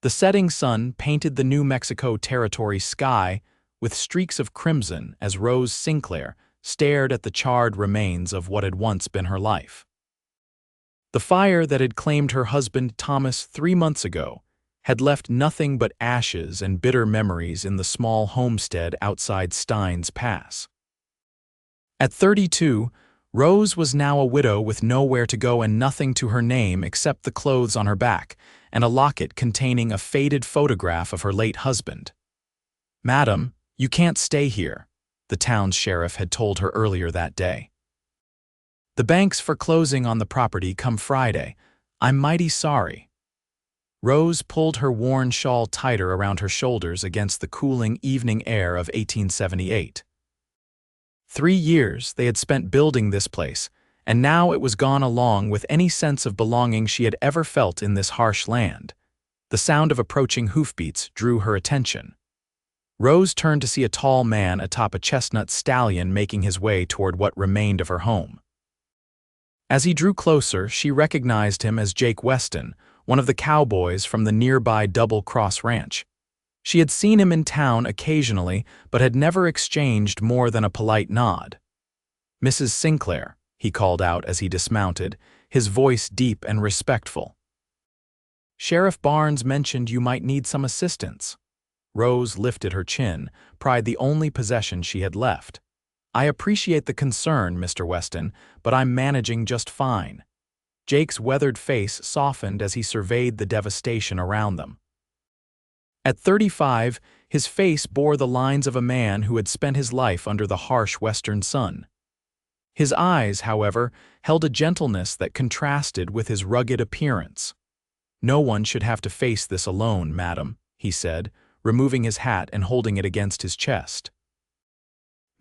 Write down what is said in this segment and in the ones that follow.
The setting sun painted the New Mexico Territory sky with streaks of crimson as Rose Sinclair stared at the charred remains of what had once been her life. The fire that had claimed her husband Thomas 3 months ago had left nothing but ashes and bitter memories in the small homestead outside Steins Pass. At 32, Rose was now a widow with nowhere to go and nothing to her name except the clothes on her back and a locket containing a faded photograph of her late husband. "Madam, you can't stay here," the town's sheriff had told her earlier that day. "The bank's foreclosing on the property come Friday. I'm mighty sorry." Rose pulled her worn shawl tighter around her shoulders against the cooling evening air of 1878. 3 years they had spent building this place, and now it was gone along with any sense of belonging she had ever felt in this harsh land. The sound of approaching hoofbeats drew her attention. Rose turned to see a tall man atop a chestnut stallion making his way toward what remained of her home. As he drew closer, she recognized him as Jake Weston, one of the cowboys from the nearby Double Cross Ranch. She had seen him in town occasionally, but had never exchanged more than a polite nod. "Mrs. Sinclair," he called out as he dismounted, his voice deep and respectful. "Sheriff Barnes mentioned you might need some assistance." Rose lifted her chin, pride the only possession she had left. "I appreciate the concern, Mr. Weston, but I'm managing just fine." Jake's weathered face softened as he surveyed the devastation around them. At 35, his face bore the lines of a man who had spent his life under the harsh western sun. His eyes, however, held a gentleness that contrasted with his rugged appearance. "No one should have to face this alone, madam," he said, removing his hat and holding it against his chest.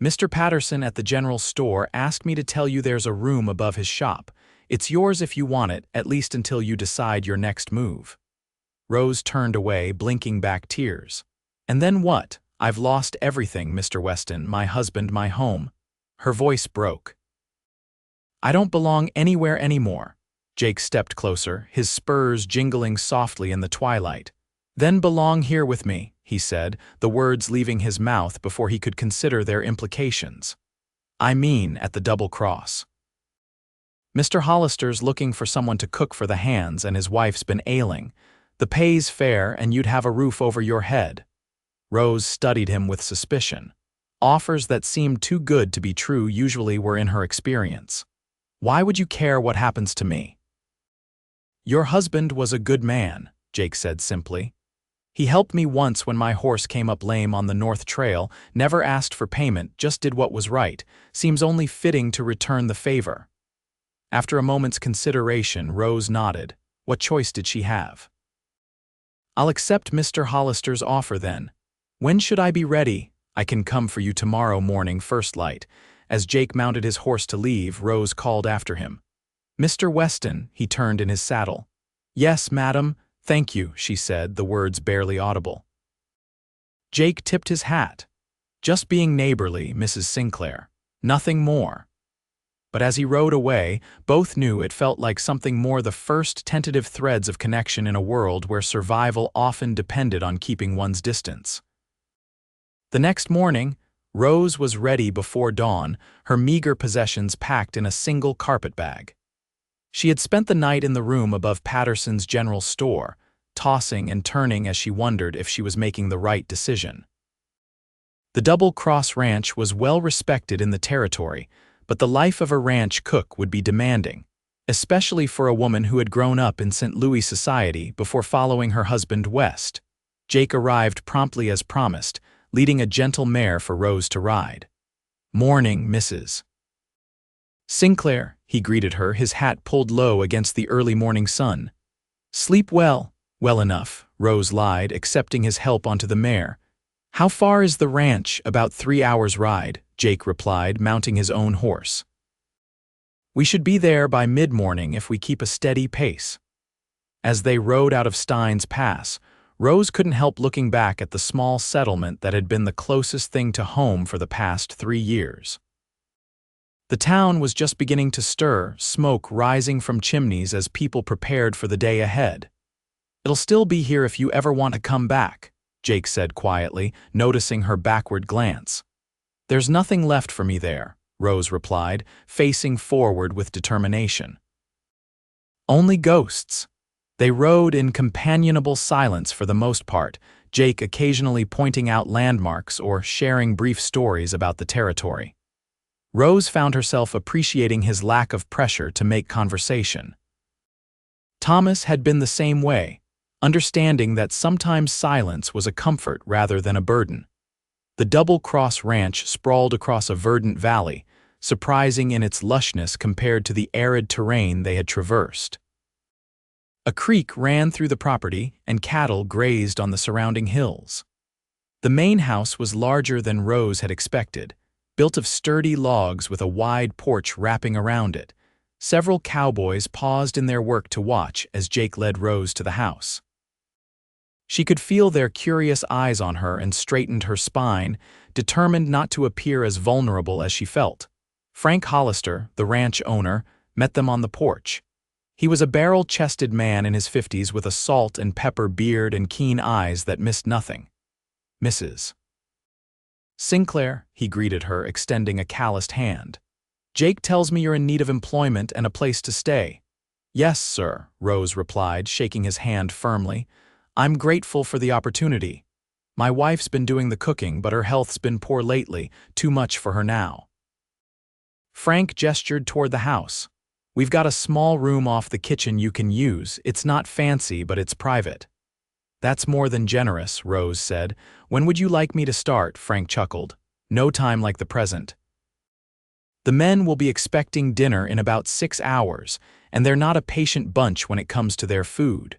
"Mr. Patterson at the general store asked me to tell you there's a room above his shop. It's yours if you want it, at least until you decide your next move." Rose turned away, blinking back tears. "And then what? I've lost everything, Mr. Weston, my husband, my home." Her voice broke. "I don't belong anywhere anymore." Jake stepped closer, his spurs jingling softly in the twilight. "Then belong here with me," he said, the words leaving his mouth before he could consider their implications. "I mean at the Double Cross. Mr. Hollister's looking for someone to cook for the hands and his wife's been ailing. The pay's fair and you'd have a roof over your head." Rose studied him with suspicion. Offers that seemed too good to be true usually were in her experience. "Why would you care what happens to me?" "Your husband was a good man," Jake said simply. "He helped me once when my horse came up lame on the North Trail, never asked for payment, just did what was right. Seems only fitting to return the favor." After a moment's consideration, Rose nodded. What choice did she have? "I'll accept Mr. Hollister's offer then. When should I be ready?" "I can come for you tomorrow morning first light." As Jake mounted his horse to leave, Rose called after him. "Mr. Weston," he turned in his saddle. "Yes, madam, thank you," she said, the words barely audible. Jake tipped his hat. Just being neighborly, Mrs. Sinclair. Nothing more. But as he rode away, both knew it felt like something more, the first tentative threads of connection in a world where survival often depended on keeping one's distance. The next morning, Rose was ready before dawn, her meager possessions packed in a single carpet bag. She had spent the night in the room above Patterson's general store, tossing and turning as she wondered if she was making the right decision. The Double Cross Ranch was well respected in the territory, but the life of a ranch cook would be demanding, especially for a woman who had grown up in St. Louis society before following her husband west. Jake arrived promptly as promised, leading a gentle mare for Rose to ride. "Morning, Mrs. Sinclair," he greeted her, his hat pulled low against the early morning sun. "Sleep well." "Well enough," Rose lied, accepting his help onto the mare. "How far is the ranch?" "About 3 hours' ride," Jake replied, mounting his own horse. "We should be there by mid-morning if we keep a steady pace." As they rode out of Steins Pass, Rose couldn't help looking back at the small settlement that had been the closest thing to home for the past 3 years. The town was just beginning to stir, smoke rising from chimneys as people prepared for the day ahead. It'll still be here if you ever want to come back, Jake said quietly, noticing her backward glance. There's nothing left for me there, Rose replied, facing forward with determination. Only ghosts. They rode in companionable silence for the most part, Jake occasionally pointing out landmarks or sharing brief stories about the territory. Rose found herself appreciating his lack of pressure to make conversation. Thomas had been the same way, understanding that sometimes silence was a comfort rather than a burden. The Double Cross Ranch sprawled across a verdant valley, surprising in its lushness compared to the arid terrain they had traversed. A creek ran through the property, and cattle grazed on the surrounding hills. The main house was larger than Rose had expected, built of sturdy logs with a wide porch wrapping around it. Several cowboys paused in their work to watch as Jake led Rose to the house. She could feel their curious eyes on her and straightened her spine, determined not to appear as vulnerable as she felt. Frank Hollister, the ranch owner, met them on the porch. He was a barrel-chested man in his 50s with a salt and pepper beard and keen eyes that missed nothing. Mrs. Sinclair, he greeted her, extending a calloused hand. Jake tells me you're in need of employment and a place to stay. Yes, sir, Rose replied, shaking his hand firmly. I'm grateful for the opportunity. My wife's been doing the cooking, but her health's been poor lately, too much for her now. Frank gestured toward the house. We've got a small room off the kitchen you can use. It's not fancy, but it's private. That's more than generous, Rose said. When would you like me to start? Frank chuckled. No time like the present. The men will be expecting dinner in about 6 hours, and they're not a patient bunch when it comes to their food.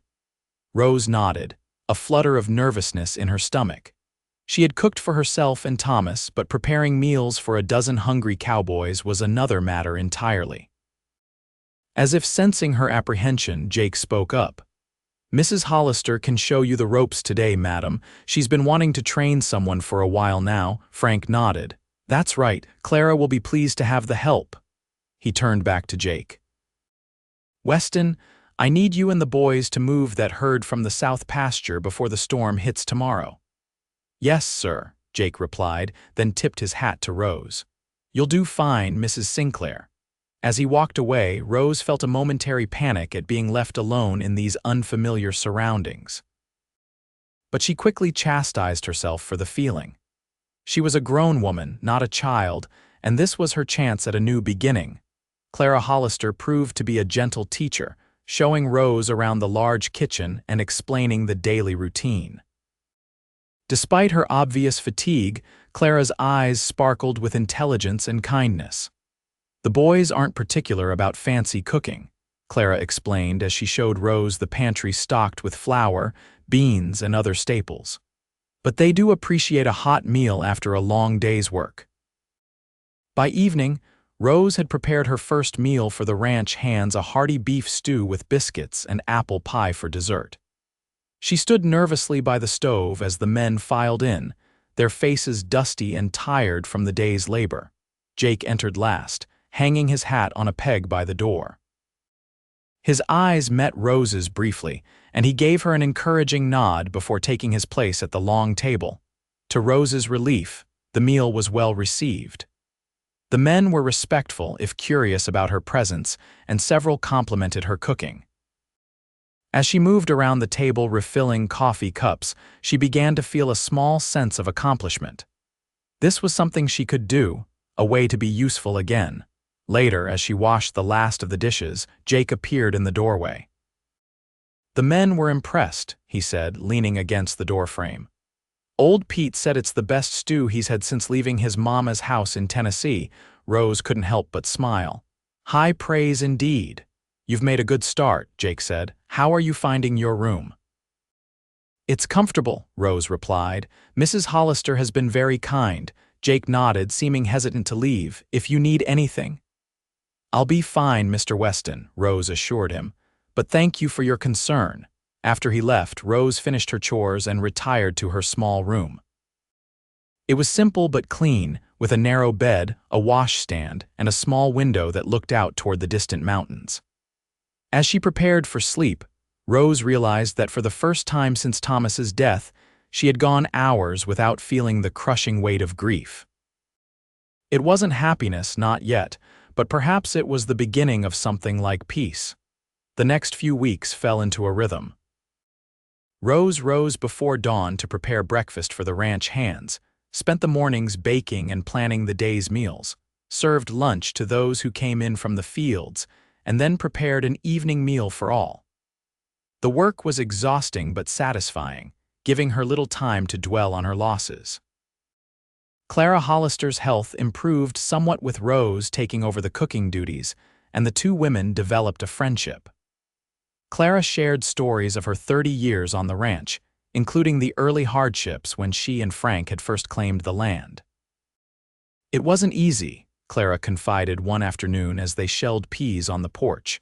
Rose nodded, a flutter of nervousness in her stomach. She had cooked for herself and Thomas, but preparing meals for a dozen hungry cowboys was another matter entirely. As if sensing her apprehension, Jake spoke up. Mrs. Hollister can show you the ropes today, madam. She's been wanting to train someone for a while now. Frank nodded. That's right, Clara will be pleased to have the help. He turned back to Jake. Weston, I need you and the boys to move that herd from the south pasture before the storm hits tomorrow. Yes, sir, Jake replied, then tipped his hat to Rose. You'll do fine, Mrs. Sinclair. As he walked away, Rose felt a momentary panic at being left alone in these unfamiliar surroundings. But she quickly chastised herself for the feeling. She was a grown woman, not a child, and this was her chance at a new beginning. Clara Hollister proved to be a gentle teacher, showing Rose around the large kitchen and explaining the daily routine. Despite her obvious fatigue, Clara's eyes sparkled with intelligence and kindness. The boys aren't particular about fancy cooking, Clara explained as she showed Rose the pantry stocked with flour, beans, and other staples. But they do appreciate a hot meal after a long day's work. By evening, Rose had prepared her first meal for the ranch hands, a hearty beef stew with biscuits and apple pie for dessert. She stood nervously by the stove as the men filed in, their faces dusty and tired from the day's labor. Jake entered last, hanging his hat on a peg by the door. His eyes met Rose's briefly, and he gave her an encouraging nod before taking his place at the long table. To Rose's relief, the meal was well received. The men were respectful, if curious, about her presence, and several complimented her cooking. As she moved around the table refilling coffee cups, she began to feel a small sense of accomplishment. This was something she could do, a way to be useful again. Later, as she washed the last of the dishes, Jake appeared in the doorway. The men were impressed, he said, leaning against the doorframe. Old Pete said it's the best stew he's had since leaving his mama's house in Tennessee. Rose couldn't help but smile. High praise indeed. You've made a good start, Jake said. How are you finding your room? It's comfortable, Rose replied. Mrs. Hollister has been very kind. Jake nodded, seeming hesitant to leave. If you need anything. I'll be fine, Mr. Weston, Rose assured him. But thank you for your concern. After he left, Rose finished her chores and retired to her small room. It was simple but clean, with a narrow bed, a washstand, and a small window that looked out toward the distant mountains. As she prepared for sleep, Rose realized that for the first time since Thomas's death, she had gone hours without feeling the crushing weight of grief. It wasn't happiness, not yet, but perhaps it was the beginning of something like peace. The next few weeks fell into a rhythm. Rose rose before dawn to prepare breakfast for the ranch hands, spent the mornings baking and planning the day's meals, served lunch to those who came in from the fields, and then prepared an evening meal for all. The work was exhausting but satisfying, giving her little time to dwell on her losses. Clara Hollister's health improved somewhat with Rose taking over the cooking duties, and the two women developed a friendship. Clara shared stories of her 30 years on the ranch, including the early hardships when she and Frank had first claimed the land. "It wasn't easy," Clara confided one afternoon as they shelled peas on the porch.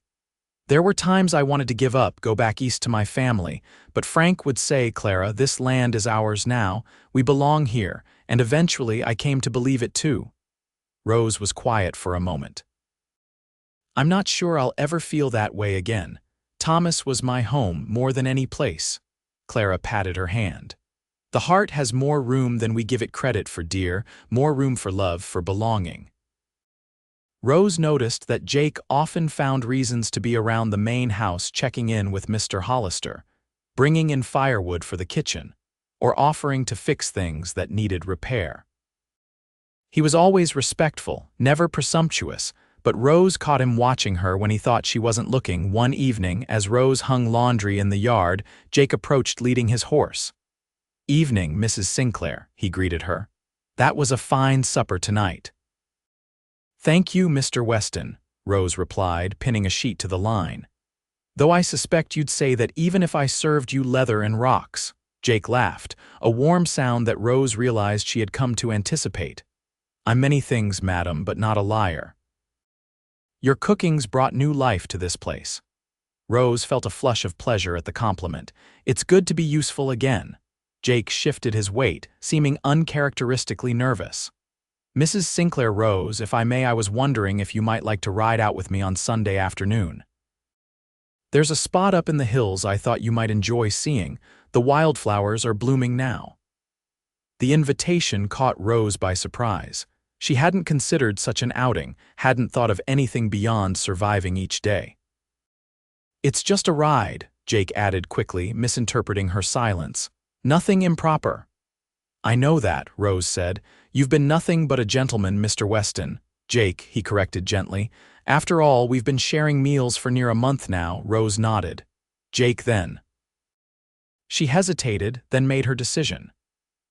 "There were times I wanted to give up, go back east to my family, but Frank would say, 'Clara, this land is ours now, we belong here,' and eventually I came to believe it too." Rose was quiet for a moment. "I'm not sure I'll ever feel that way again. Thomas was my home more than any place." Clara patted her hand. "The heart has more room than we give it credit for, dear, more room for love, for belonging." Rose noticed that Jake often found reasons to be around the main house, checking in with Mr. Hollister, bringing in firewood for the kitchen, or offering to fix things that needed repair. He was always respectful, never presumptuous, but Rose caught him watching her when he thought she wasn't looking. One evening, as Rose hung laundry in the yard, Jake approached leading his horse. "Evening, Mrs. Sinclair," he greeted her. "That was a fine supper tonight." "Thank you, Mr. Weston," Rose replied, pinning a sheet to the line. "Though I suspect you'd say that even if I served you leather and rocks." Jake laughed, a warm sound that Rose realized she had come to anticipate. "I'm many things, madam, but not a liar." "Your cooking's brought new life to this place." Rose felt a flush of pleasure at the compliment. "It's good to be useful again." Jake shifted his weight, seeming uncharacteristically nervous. "Mrs. Sinclair, Rose, if I may, I was wondering if you might like to ride out with me on Sunday afternoon. There's a spot up in the hills I thought you might enjoy seeing. The wildflowers are blooming now." The invitation caught Rose by surprise. She hadn't considered such an outing, hadn't thought of anything beyond surviving each day. "It's just a ride," Jake added quickly, misinterpreting her silence. "Nothing improper." "I know that," Rose said. "You've been nothing but a gentleman, Mr. Weston." "Jake," he corrected gently. "After all, we've been sharing meals for near a month now." Rose nodded. "Jake, then." She hesitated, then made her decision.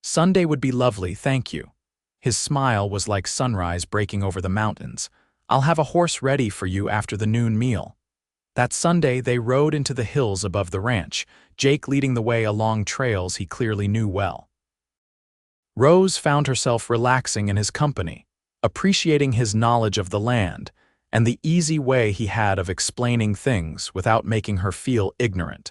"Sunday would be lovely, thank you." His smile was like sunrise breaking over the mountains. "I'll have a horse ready for you after the noon meal." That Sunday, they rode into the hills above the ranch, Jake leading the way along trails he clearly knew well. Rose found herself relaxing in his company, appreciating his knowledge of the land, and the easy way he had of explaining things without making her feel ignorant.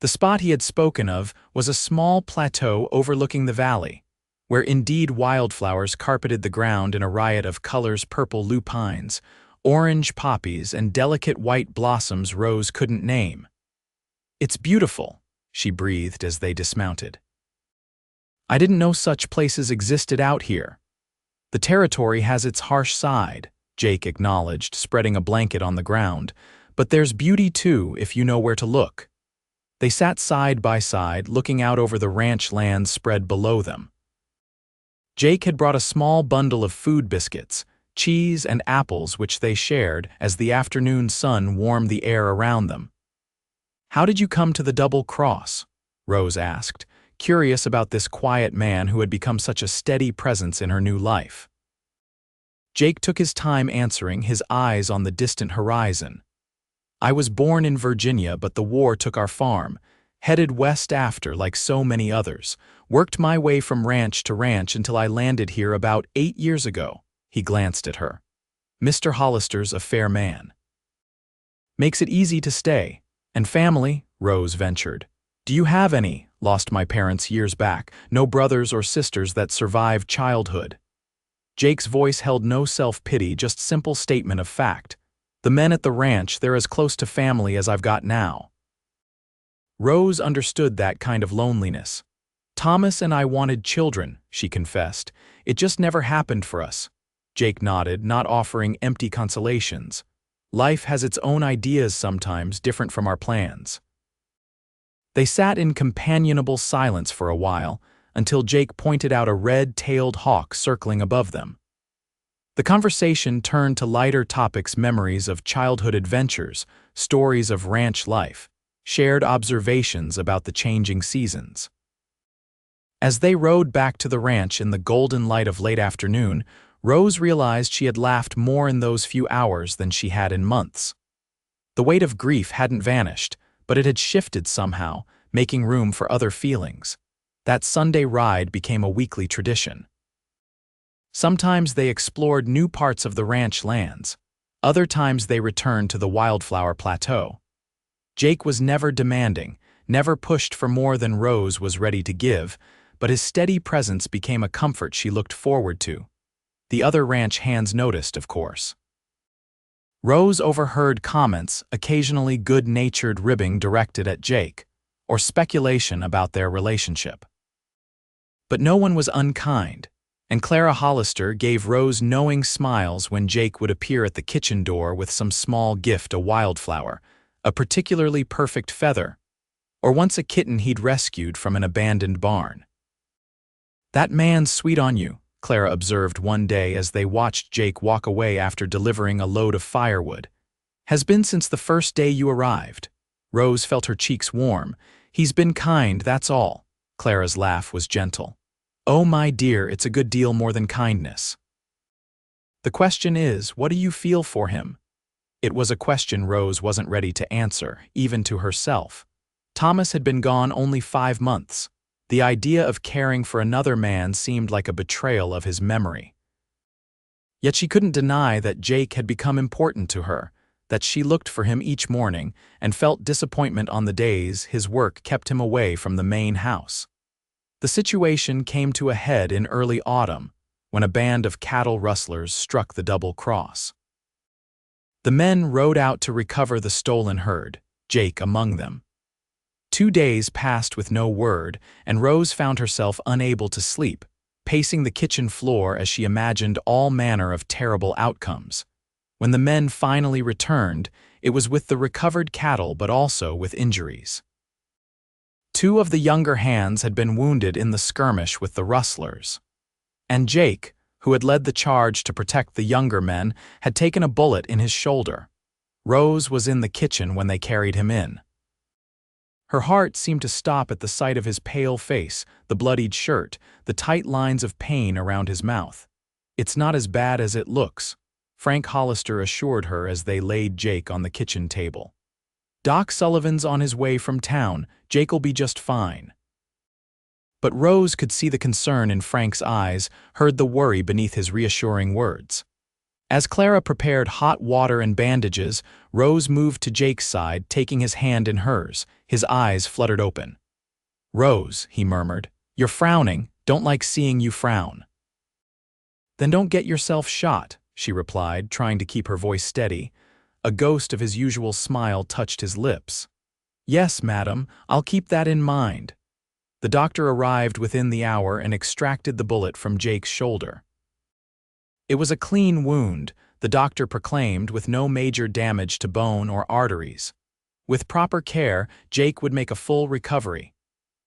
The spot he had spoken of was a small plateau overlooking the valley, where indeed wildflowers carpeted the ground in a riot of colors: purple lupines, orange poppies, and delicate white blossoms Rose couldn't name. "It's beautiful," she breathed as they dismounted. "I didn't know such places existed out here." "The territory has its harsh side," Jake acknowledged, spreading a blanket on the ground, "but there's beauty too if you know where to look." They sat side by side, looking out over the ranch lands spread below them. Jake had brought a small bundle of food biscuits, cheese, and apples which they shared as the afternoon sun warmed the air around them. "How did you come to the Double Cross?" Rose asked, curious about this quiet man who had become such a steady presence in her new life. Jake took his time answering, his eyes on the distant horizon. "I was born in Virginia, but the war took our farm. Headed west after, like so many others. Worked my way from ranch to ranch until I landed here about 8 years ago." He glanced at her. "Mr. Hollister's a fair man. Makes it easy to stay. And family?" Rose ventured. "Do you have any? Lost my parents years back. No brothers or sisters that survived childhood." Jake's voice held no self-pity, just simple statement of fact. "The men at the ranch, they're as close to family as I've got now." Rose understood that kind of loneliness. "Thomas and I wanted children," she confessed. "It just never happened for us." Jake nodded, not offering empty consolations. "Life has its own ideas sometimes, different from our plans." They sat in companionable silence for a while, until Jake pointed out a red-tailed hawk circling above them. The conversation turned to lighter topics: memories of childhood adventures, stories of ranch life, shared observations about the changing seasons. As they rode back to the ranch in the golden light of late afternoon, Rose realized she had laughed more in those few hours than she had in months. The weight of grief hadn't vanished, but it had shifted somehow, making room for other feelings. That Sunday ride became a weekly tradition. Sometimes they explored new parts of the ranch lands. Other times they returned to the Wildflower Plateau. Jake was never demanding, never pushed for more than Rose was ready to give, but his steady presence became a comfort she looked forward to. The other ranch hands noticed, of course. Rose overheard comments, occasionally good-natured ribbing directed at Jake, or speculation about their relationship. But no one was unkind, and Clara Hollister gave Rose knowing smiles when Jake would appear at the kitchen door with some small gift: a wildflower, a particularly perfect feather, or once a kitten he'd rescued from an abandoned barn. "That man's sweet on you," Clara observed one day as they watched Jake walk away after delivering a load of firewood. "Has been since the first day you arrived." Rose felt her cheeks warm. "He's been kind, that's all." Clara's laugh was gentle. "Oh, my dear, it's a good deal more than kindness. The question is, what do you feel for him?" It was a question Rose wasn't ready to answer, even to herself. Thomas had been gone only 5 months. The idea of caring for another man seemed like a betrayal of his memory. Yet she couldn't deny that Jake had become important to her, that she looked for him each morning and felt disappointment on the days his work kept him away from the main house. The situation came to a head in early autumn, when a band of cattle rustlers struck the double cross. The men rode out to recover the stolen herd, Jake among them. 2 days passed with no word, and Rose found herself unable to sleep, pacing the kitchen floor as she imagined all manner of terrible outcomes. When the men finally returned, it was with the recovered cattle but also with injuries. 2 of the younger hands had been wounded in the skirmish with the rustlers. And Jake, who had led the charge to protect the younger men, had taken a bullet in his shoulder. Rose was in the kitchen when they carried him in. Her heart seemed to stop at the sight of his pale face, the bloodied shirt, the tight lines of pain around his mouth. "It's not as bad as it looks," Frank Hollister assured her as they laid Jake on the kitchen table. "Doc Sullivan's on his way from town. Jake'll be just fine." But Rose could see the concern in Frank's eyes, heard the worry beneath his reassuring words. As Clara prepared hot water and bandages, Rose moved to Jake's side, taking his hand in hers. His eyes fluttered open. "Rose," he murmured, "you're frowning. Don't like seeing you frown." "Then don't get yourself shot," she replied, trying to keep her voice steady. A ghost of his usual smile touched his lips. "Yes, madam, I'll keep that in mind." The doctor arrived within the hour and extracted the bullet from Jake's shoulder. It was a clean wound, the doctor proclaimed, with no major damage to bone or arteries. With proper care, Jake would make a full recovery.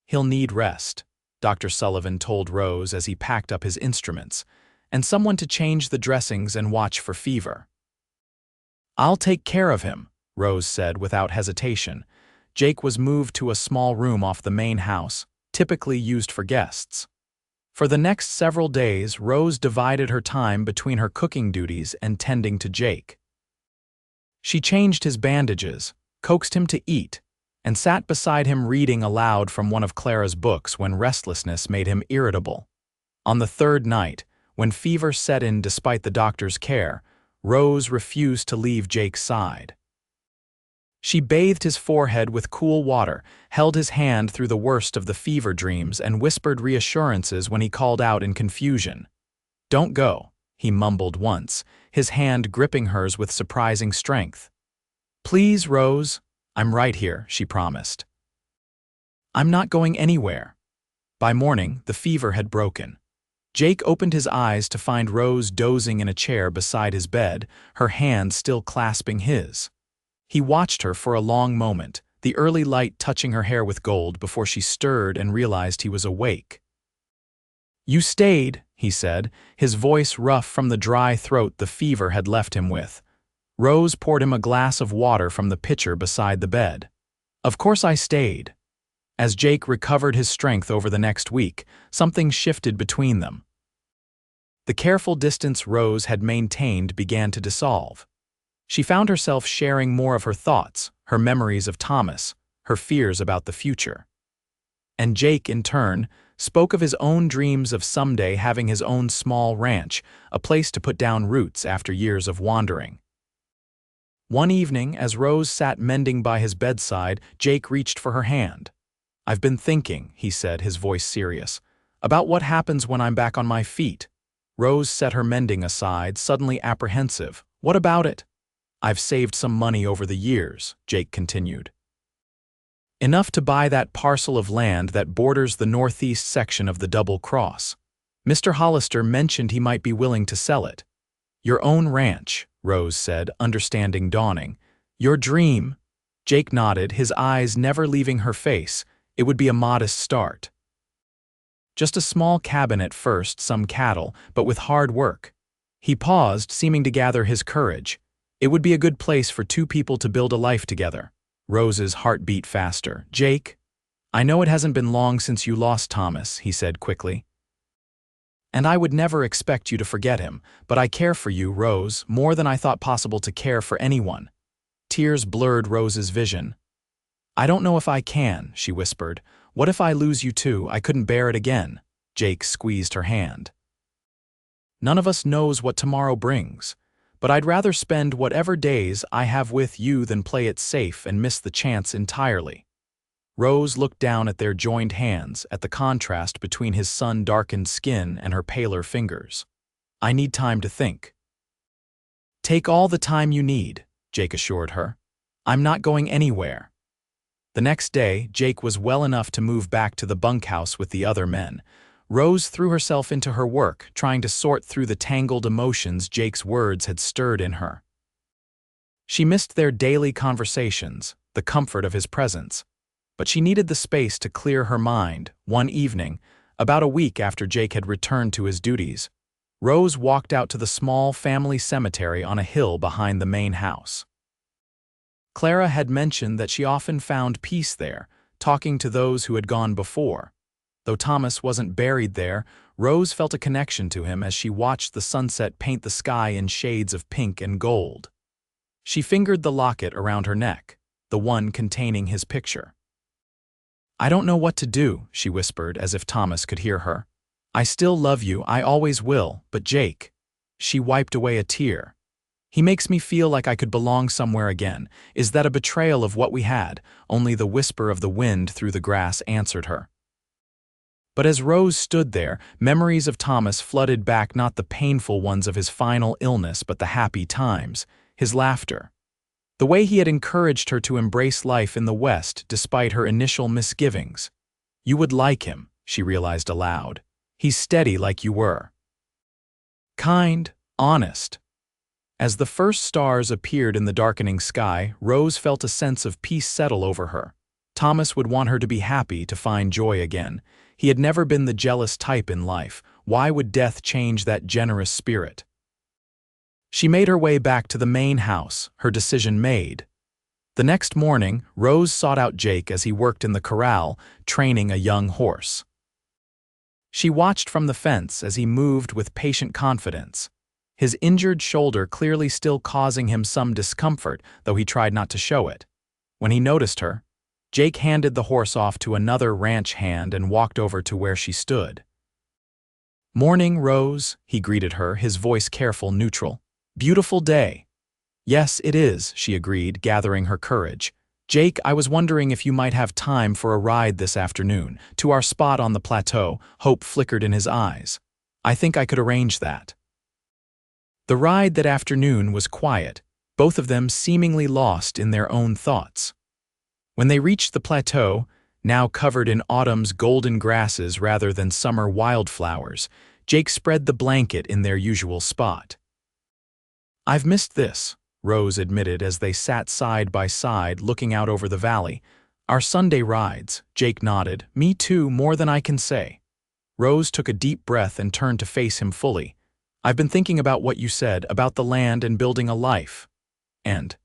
"He'll need rest," Dr. Sullivan told Rose as he packed up his instruments, "and someone to change the dressings and watch for fever." "I'll take care of him," Rose said without hesitation. Jake was moved to a small room off the main house, typically used for guests. For the next several days, Rose divided her time between her cooking duties and tending to Jake. She changed his bandages, coaxed him to eat, and sat beside him reading aloud from one of Clara's books when restlessness made him irritable. On the 3rd night, when fever set in despite the doctor's care, Rose refused to leave Jake's side. She bathed his forehead with cool water, held his hand through the worst of the fever dreams, and whispered reassurances when he called out in confusion. "Don't go," he mumbled once, his hand gripping hers with surprising strength. "Please, Rose." "I'm right here," she promised. I'm not going anywhere. By morning, the fever had broken. Jake opened his eyes to find Rose dozing in a chair beside his bed, her hand still clasping his. He watched her for a long moment, the early light touching her hair with gold before she stirred and realized he was awake. "You stayed," he said, his voice rough from the dry throat the fever had left him with. Rose poured him a glass of water from the pitcher beside the bed. "Of course I stayed." As Jake recovered his strength over the next week, something shifted between them. The careful distance Rose had maintained began to dissolve. She found herself sharing more of her thoughts, her memories of Thomas, her fears about the future. And Jake, in turn, spoke of his own dreams of someday having his own small ranch, a place to put down roots after years of wandering. One evening, as Rose sat mending by his bedside, Jake reached for her hand. "I've been thinking," he said, his voice serious, "about what happens when I'm back on my feet." Rose set her mending aside, suddenly apprehensive. "What about it?" "I've saved some money over the years," Jake continued. "Enough to buy that parcel of land that borders the northeast section of the Double Cross. Mr. Hollister mentioned he might be willing to sell it." "Your own ranch," Rose said, understanding dawning. "Your dream." Jake nodded, his eyes never leaving her face. "It would be a modest start. Just a small cabin at first, some cattle, but with hard work." He paused, seeming to gather his courage. "It would be a good place for two people to build a life together." Rose's heart beat faster. "Jake, I know it hasn't been long since you lost Thomas," he said quickly. "And I would never expect you to forget him, but I care for you, Rose, more than I thought possible to care for anyone." Tears blurred Rose's vision. "I don't know if I can," she whispered. "What if I lose you too? I couldn't bear it again." Jake squeezed her hand. "None of us knows what tomorrow brings, but I'd rather spend whatever days I have with you than play it safe and miss the chance entirely." Rose looked down at their joined hands, at the contrast between his sun-darkened skin and her paler fingers. "I need time to think." "Take all the time you need," Jake assured her. "I'm not going anywhere." The next day, Jake was well enough to move back to the bunkhouse with the other men. Rose threw herself into her work, trying to sort through the tangled emotions Jake's words had stirred in her. She missed their daily conversations, the comfort of his presence. But she needed the space to clear her mind. One evening, about a week after Jake had returned to his duties, Rose walked out to the small family cemetery on a hill behind the main house. Clara had mentioned that she often found peace there, talking to those who had gone before. Though Thomas wasn't buried there, Rose felt a connection to him as she watched the sunset paint the sky in shades of pink and gold. She fingered the locket around her neck, the one containing his picture. "I don't know what to do," she whispered as if Thomas could hear her. "I still love you, I always will, but Jake." She wiped away a tear. "He makes me feel like I could belong somewhere again. Is that a betrayal of what we had?" Only the whisper of the wind through the grass answered her. But as Rose stood there, memories of Thomas flooded back, not the painful ones of his final illness but the happy times, his laughter. The way he had encouraged her to embrace life in the West despite her initial misgivings. "You would like him," she realized aloud. "He's steady like you were. Kind, honest." As the first stars appeared in the darkening sky, Rose felt a sense of peace settle over her. Thomas would want her to be happy, to find joy again. He had never been the jealous type in life. Why would death change that generous spirit? She made her way back to the main house, her decision made. The next morning, Rose sought out Jake as he worked in the corral, training a young horse. She watched from the fence as he moved with patient confidence, his injured shoulder clearly still causing him some discomfort, though he tried not to show it. When he noticed her, Jake handed the horse off to another ranch hand and walked over to where she stood. "Morning, Rose," he greeted her, his voice careful, neutral. "Beautiful day." "Yes, it is," she agreed, gathering her courage. "Jake, I was wondering if you might have time for a ride this afternoon, to our spot on the plateau." Hope flickered in his eyes. "I think I could arrange that." The ride that afternoon was quiet, both of them seemingly lost in their own thoughts. When they reached the plateau, Now covered in autumn's golden grasses rather than summer wildflowers, Jake spread the blanket in their usual spot. "I've missed this," Rose admitted as they sat side by side looking out over the valley. "Our Sunday rides," Jake nodded. "Me too, more than I can say." Rose took a deep breath and turned to face him fully. "I've been thinking about what you said, about the land and building a life. And—"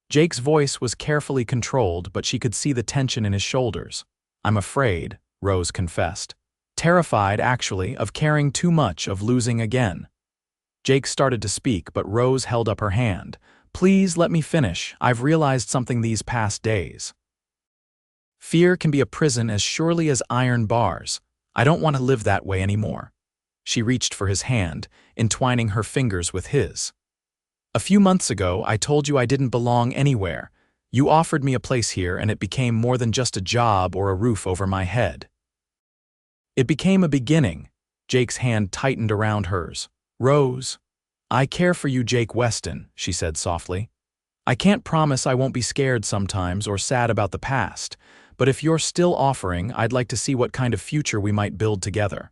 Jake's voice was carefully controlled, but she could see the tension in his shoulders. "I'm afraid," Rose confessed. "Terrified, actually, of caring too much, of losing again." Jake started to speak, but Rose held up her hand. "Please let me finish. I've realized something these past days. Fear can be a prison as surely as iron bars. I don't want to live that way anymore." She reached for his hand, entwining her fingers with his. "A few months ago, I told you I didn't belong anywhere. You offered me a place here, and it became more than just a job or a roof over my head. It became a beginning." Jake's hand tightened around hers. "Rose, I care for you, Jake Weston," she said softly. "I can't promise I won't be scared sometimes or sad about the past, but if you're still offering, I'd like to see what kind of future we might build together."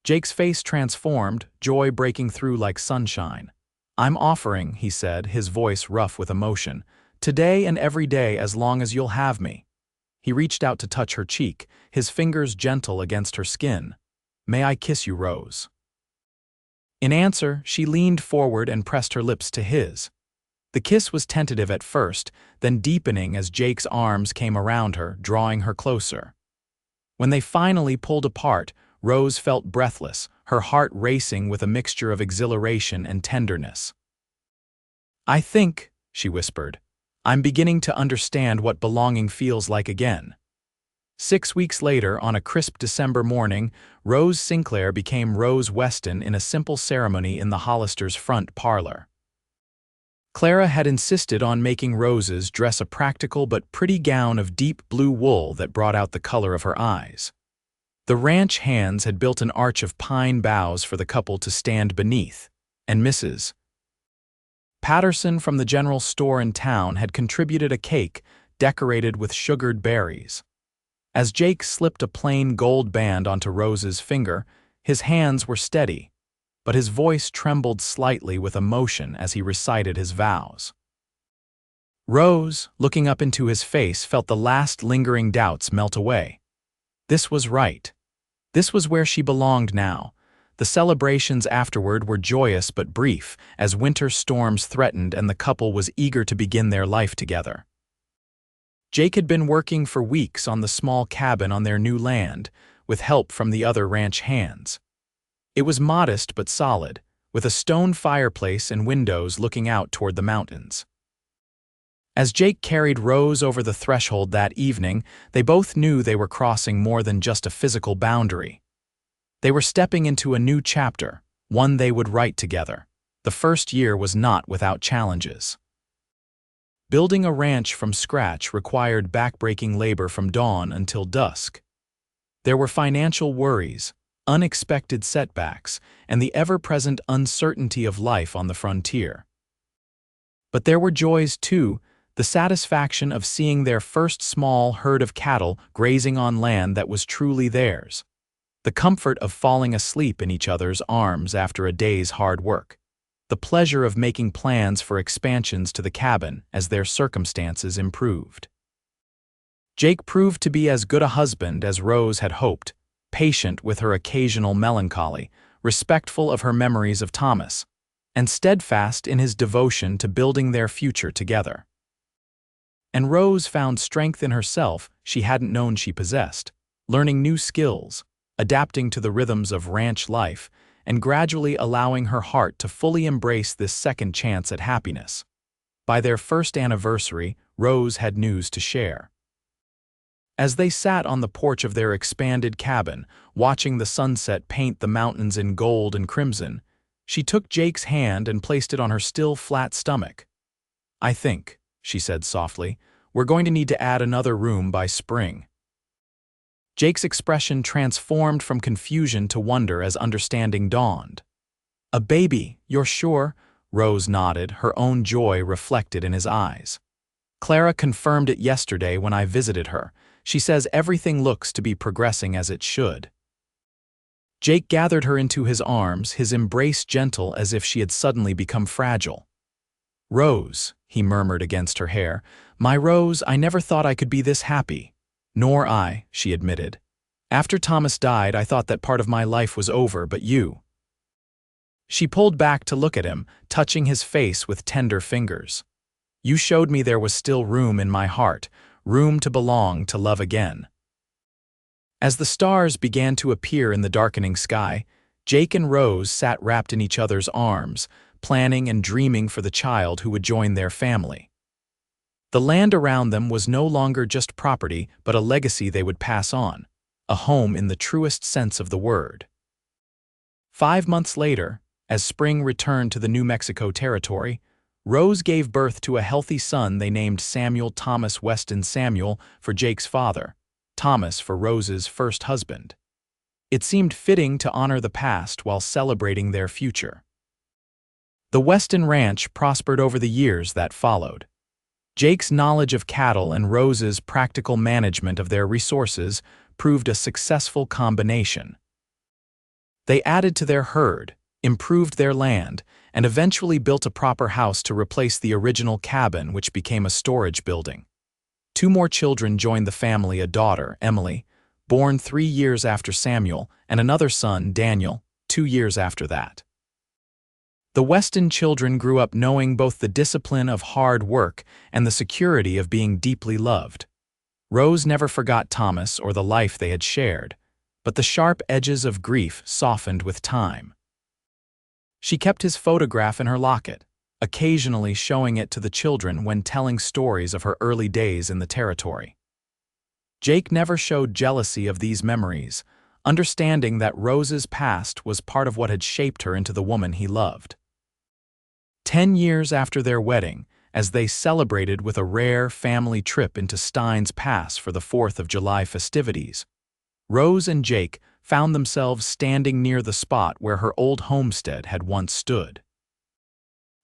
Jake's face transformed, joy breaking through like sunshine. "I'm offering," he said, his voice rough with emotion, "today and every day as long as you'll have me." He reached out to touch her cheek, his fingers gentle against her skin. "May I kiss you, Rose?" In answer, she leaned forward and pressed her lips to his. The kiss was tentative at first, then deepening as Jake's arms came around her, drawing her closer. When they finally pulled apart, Rose felt breathless, her heart racing with a mixture of exhilaration and tenderness. "I think," she whispered, "I'm beginning to understand what belonging feels like again." 6 weeks later, on a crisp December morning, Rose Sinclair became Rose Weston in a simple ceremony in the Hollisters' front parlor. Clara had insisted on making Rose's dress a practical but pretty gown of deep blue wool that brought out the color of her eyes. The ranch hands had built an arch of pine boughs for the couple to stand beneath, and Mrs. Patterson from the general store in town had contributed a cake decorated with sugared berries. As Jake slipped a plain gold band onto Rose's finger, his hands were steady, but his voice trembled slightly with emotion as he recited his vows. Rose, looking up into his face, felt the last lingering doubts melt away. This was right. This was where she belonged now. The celebrations afterward were joyous but brief, as winter storms threatened and the couple was eager to begin their life together. Jake had been working for weeks on the small cabin on their new land, with help from the other ranch hands. It was modest but solid, with a stone fireplace and windows looking out toward the mountains. As Jake carried Rose over the threshold that evening, they both knew they were crossing more than just a physical boundary. They were stepping into a new chapter, one they would write together. The first year was not without challenges. Building a ranch from scratch required backbreaking labor from dawn until dusk. There were financial worries, unexpected setbacks, and the ever-present uncertainty of life on the frontier. But there were joys too, the satisfaction of seeing their first small herd of cattle grazing on land that was truly theirs, the comfort of falling asleep in each other's arms after a day's hard work, the pleasure of making plans for expansions to the cabin as their circumstances improved. Jake proved to be as good a husband as Rose had hoped, patient with her occasional melancholy, respectful of her memories of Thomas, and steadfast in his devotion to building their future together. And Rose found strength in herself she hadn't known she possessed, learning new skills, adapting to the rhythms of ranch life, and gradually allowing her heart to fully embrace this second chance at happiness. By their first anniversary, Rose had news to share. As they sat on the porch of their expanded cabin, watching the sunset paint the mountains in gold and crimson, she took Jake's hand and placed it on her still flat stomach. "I think," she said softly, "we're going to need to add another room by spring." Jake's expression transformed from confusion to wonder as understanding dawned. "A baby, you're sure?" Rose nodded, her own joy reflected in his eyes. Clara confirmed it yesterday when I visited her. She says everything looks to be progressing as it should. Jake gathered her into his arms, his embrace gentle as if she had suddenly become fragile. "Rose," he murmured against her hair, "my Rose, I never thought I could be this happy." "Nor I," she admitted. "After Thomas died, I thought that part of my life was over, but you." She pulled back to look at him, touching his face with tender fingers. "You showed me there was still room in my heart, room to belong, to love again." As the stars began to appear in the darkening sky, Jake and Rose sat wrapped in each other's arms, planning and dreaming for the child who would join their family. The land around them was no longer just property, but a legacy they would pass on, a home in the truest sense of the word. 5 months later, as spring returned to the New Mexico territory, Rose gave birth to a healthy son they named Samuel Thomas Weston, Samuel for Jake's father, Thomas for Rose's first husband. It seemed fitting to honor the past while celebrating their future. The Weston Ranch prospered over the years that followed. Jake's knowledge of cattle and Rose's practical management of their resources proved a successful combination. They added to their herd, improved their land, and eventually built a proper house to replace the original cabin, which became a storage building. 2 more children joined the family, a daughter, Emily, born 3 years after Samuel, and another son, Daniel, 2 years after that. The Weston children grew up knowing both the discipline of hard work and the security of being deeply loved. Rose never forgot Thomas or the life they had shared, but the sharp edges of grief softened with time. She kept his photograph in her locket, occasionally showing it to the children when telling stories of her early days in the territory. Jake never showed jealousy of these memories, understanding that Rose's past was part of what had shaped her into the woman he loved. 10 years after their wedding, as they celebrated with a rare family trip into Steins Pass for the 4th of July festivities, Rose and Jake found themselves standing near the spot where her old homestead had once stood.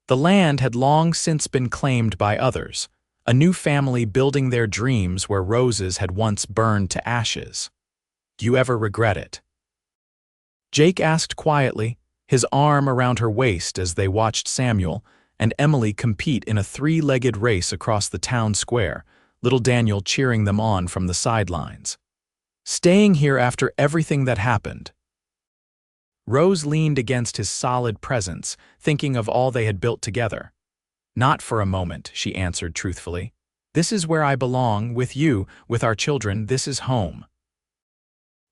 The land had long since been claimed by others, a new family building their dreams where Rose's had once burned to ashes. "Do you ever regret it?" Jake asked quietly, his arm around her waist as they watched Samuel and Emily compete in a 3-legged race across the town square, little Daniel cheering them on from the sidelines. "Staying here after everything that happened." Rose leaned against his solid presence, thinking of all they had built together. "Not for a moment," she answered truthfully. "This is where I belong, with you, with our children. This is home."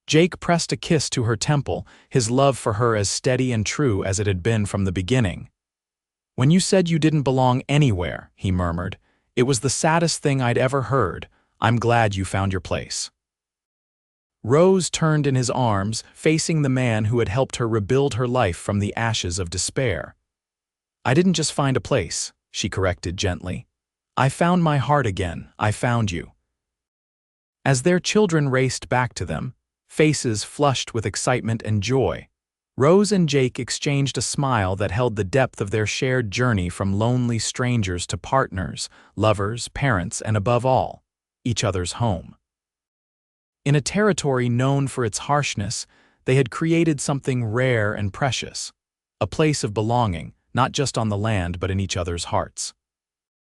Jake pressed a kiss to her temple, his love for her as steady and true as it had been from the beginning. "When you said you didn't belong anywhere," he murmured, "it was the saddest thing I'd ever heard. I'm glad you found your place." Rose turned in his arms, facing the man who had helped her rebuild her life from the ashes of despair. "I didn't just find a place," she corrected gently. "I found my heart again. I found you." As their children raced back to them, faces flushed with excitement and joy, Rose and Jake exchanged a smile that held the depth of their shared journey from lonely strangers to partners, lovers, parents, and above all, each other's home. In a territory known for its harshness, they had created something rare and precious, a place of belonging, not just on the land but in each other's hearts.